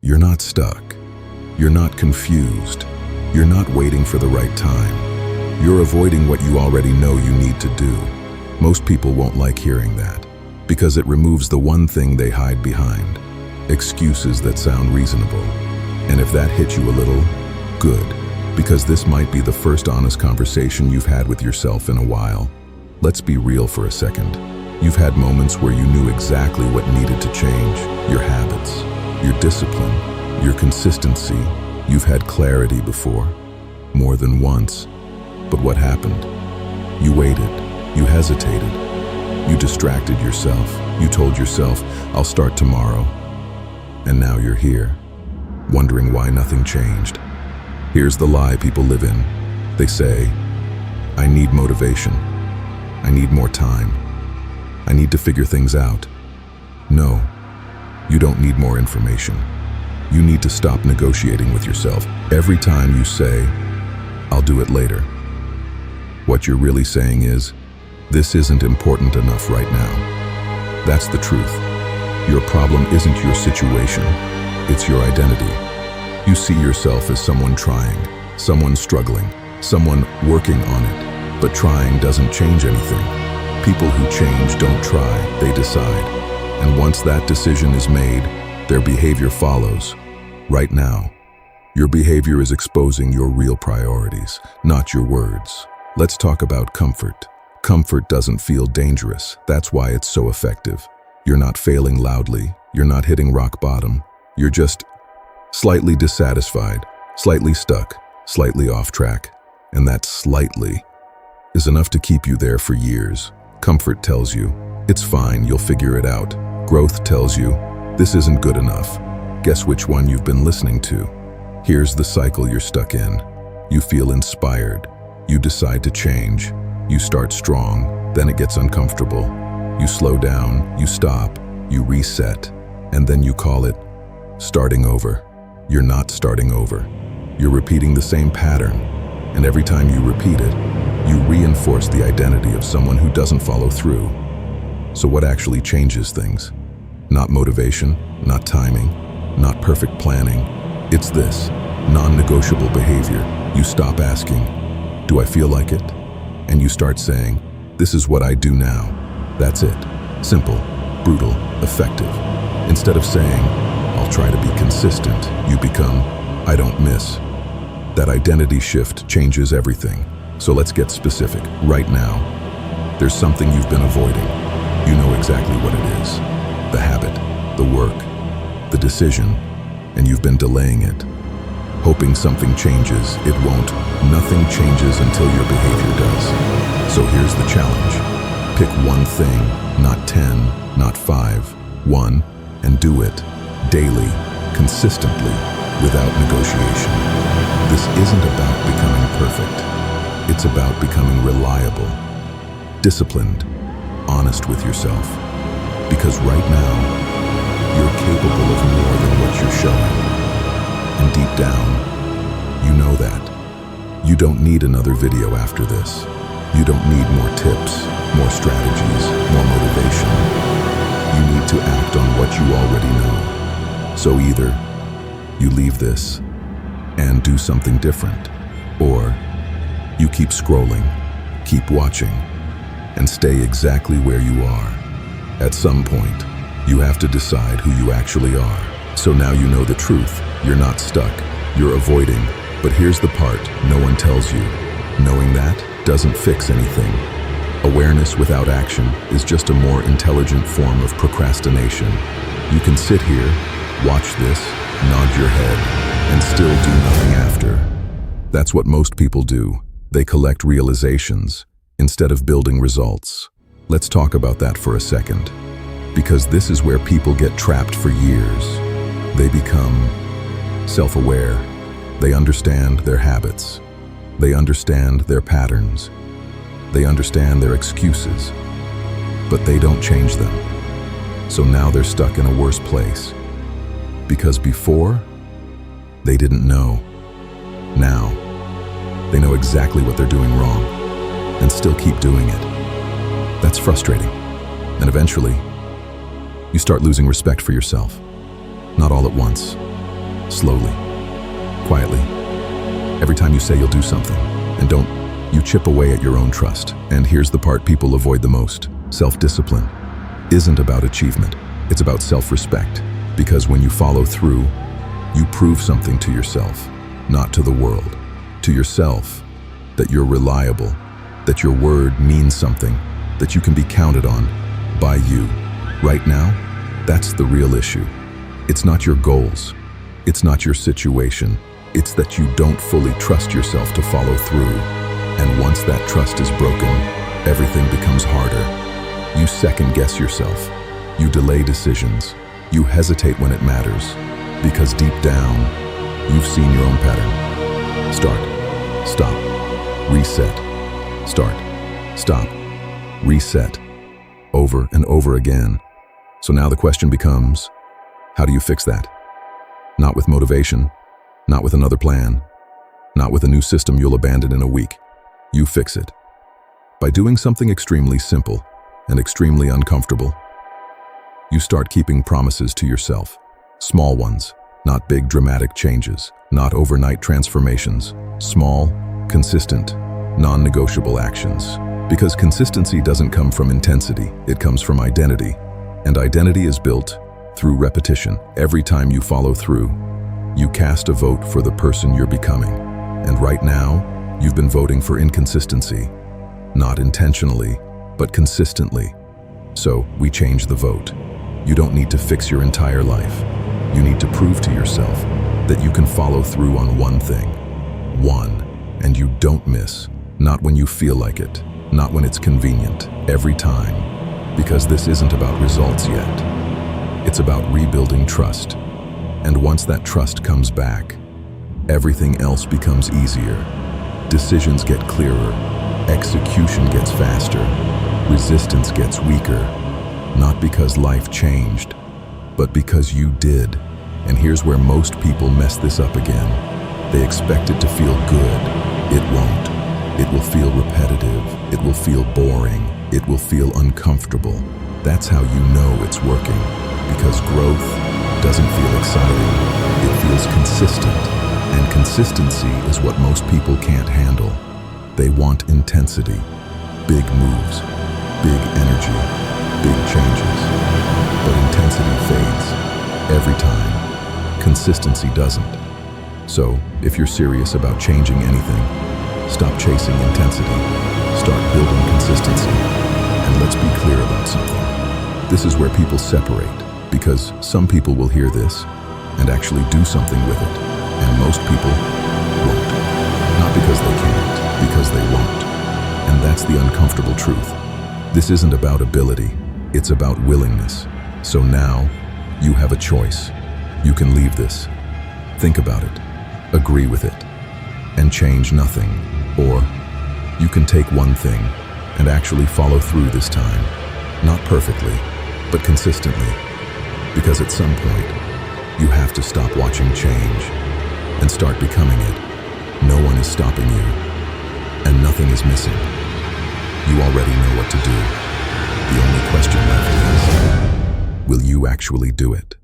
You're not stuck. You're not confused. You're not waiting for the right time. You're avoiding what you already know you need to do. Most people won't like hearing that, because it removes the one thing they hide behind: excuses that sound reasonable. And if that hits you a little, good, because this might be the first honest conversation you've had with yourself in a while. Let's be real for a second. You've had moments where you knew exactly what needed to change: your habits, your discipline, your consistency. You've had clarity before, more than once. But what happened? You waited, you hesitated, you distracted yourself, you told yourself, "I'll start tomorrow." And now you're here, wondering why nothing changed. Here's the lie people live in. They say, "I need motivation. I need more time. I need to figure things out." No, you don't need more information. You need to stop negotiating with yourself. Every time you say, "I'll do it later," what you're really saying is, "This isn't important enough right now." That's the truth. Your problem isn't your situation, it's your identity. You see yourself as someone trying, someone struggling, someone working on it. But trying doesn't change anything. People who change don't try, they decide. And once that decision is made, their behavior follows. Right now, your behavior is exposing your real priorities, not your words. Let's talk about comfort. Comfort doesn't feel dangerous. That's why it's so effective. You're not failing loudly. You're not hitting rock bottom. You're just slightly dissatisfied, slightly stuck, slightly off track. And that slightly is enough to keep you there for years. Comfort tells you, "It's fine, you'll figure it out." Growth tells you, "This isn't good enough." Guess which one you've been listening to? Here's the cycle you're stuck in. You feel inspired. You decide to change. You start strong, then it gets uncomfortable. You slow down, you stop, you reset, and then you call it starting over. You're not starting over. You're repeating the same pattern, and every time you repeat it, you reinforce the identity of someone who doesn't follow through. So what actually changes things? Not motivation, not timing, not perfect planning. It's this non-negotiable behavior. You stop asking, "Do I feel like it?" And you start saying, "This is what I do now." That's it. Simple, brutal, effective. Instead of saying, "I'll try to be consistent," you become, "I don't miss." That identity shift changes everything. So let's get specific. Right now, there's something you've been avoiding. You know exactly what it is. The habit, the work, the decision, and you've been delaying it. Hoping something changes, it won't. Nothing changes until your behavior does. So here's the challenge. Pick one thing, not 10, not 5, one, and do it daily, consistently, without negotiation. This isn't about becoming perfect. It's about becoming reliable, disciplined, honest with yourself. Because right now, you're capable of more than what you're showing. And deep down, you know that. You don't need another video after this. You don't need more tips, more strategies, more motivation. You need to act on what you already know. So either you leave this and do something different, or you keep scrolling, keep watching, and stay exactly where you are. At some point, you have to decide who you actually are. So now you know the truth. You're not stuck. You're avoiding. But here's the part no one tells you. Knowing that doesn't fix anything. Awareness without action is just a more intelligent form of procrastination. You can sit here, watch this, nod your head, and still do nothing after. That's what most people do. They collect realizations instead of building results. Let's talk about that for a second, because this is where people get trapped for years. They become self-aware. They understand their habits. They understand their patterns. They understand their excuses, but they don't change them. So now they're stuck in a worse place. Because before, they didn't know. Now, they know exactly what they're doing wrong and still keep doing it. That's frustrating. And eventually, you start losing respect for yourself. Not all at once, slowly, quietly. Every time you say you'll do something, and don't, you chip away at your own trust. And here's the part people avoid the most. Self-discipline isn't about achievement. It's about self-respect. Because when you follow through, you prove something to yourself, not to the world. To yourself, that you're reliable, that your word means something, that you can be counted on by you. Right now, that's the real issue. It's not your goals. It's not your situation. It's that you don't fully trust yourself to follow through. And once that trust is broken, everything becomes harder. You second-guess yourself. You delay decisions. You hesitate when it matters. Because deep down, you've seen your own pattern. Start, stop, reset. Start, stop, reset. Over and over again. So now the question becomes, how do you fix that? Not with motivation, not with another plan, not with a new system you'll abandon in a week. You fix it by doing something extremely simple and extremely uncomfortable. You start keeping promises to yourself. Small ones, not big dramatic changes, not overnight transformations. Small, consistent, non-negotiable actions. Because consistency doesn't come from intensity, it comes from identity. And identity is built through repetition. Every time you follow through, you cast a vote for the person you're becoming. And right now, you've been voting for inconsistency. Not intentionally, but consistently. So, we change the vote. You don't need to fix your entire life. You need to prove to yourself that you can follow through on one thing. One. And you don't miss. Not when you feel like it. Not when it's convenient. Every time. Because this isn't about results yet. It's about rebuilding trust. And once that trust comes back, everything else becomes easier. Decisions get clearer. Execution gets faster. Resistance gets weaker. Not because life changed, but because you did. And here's where most people mess this up again. They expect it to feel good. It won't. It will feel repetitive. It will feel boring. It will feel uncomfortable. That's how you know it's working. Because growth doesn't feel exciting. It feels consistent. And consistency is what most people can't handle. They want intensity, big moves, big energy, big changes. But intensity fades every time. Consistency doesn't. So, if you're serious about changing anything, stop chasing intensity. Start building consistency. And let's be clear about something. This is where people separate. Because some people will hear this and actually do something with it, and most people won't. Not because they can't, because they won't. And that's the uncomfortable truth. This isn't about ability, it's about willingness. So now, you have a choice. You can leave this, think about it, agree with it, and change nothing. Or, you can take one thing and actually follow through this time. Not perfectly, but consistently. Because at some point, you have to stop watching change and start becoming it. No one is stopping you, and nothing is missing. You already know what to do. The only question left is, will you actually do it?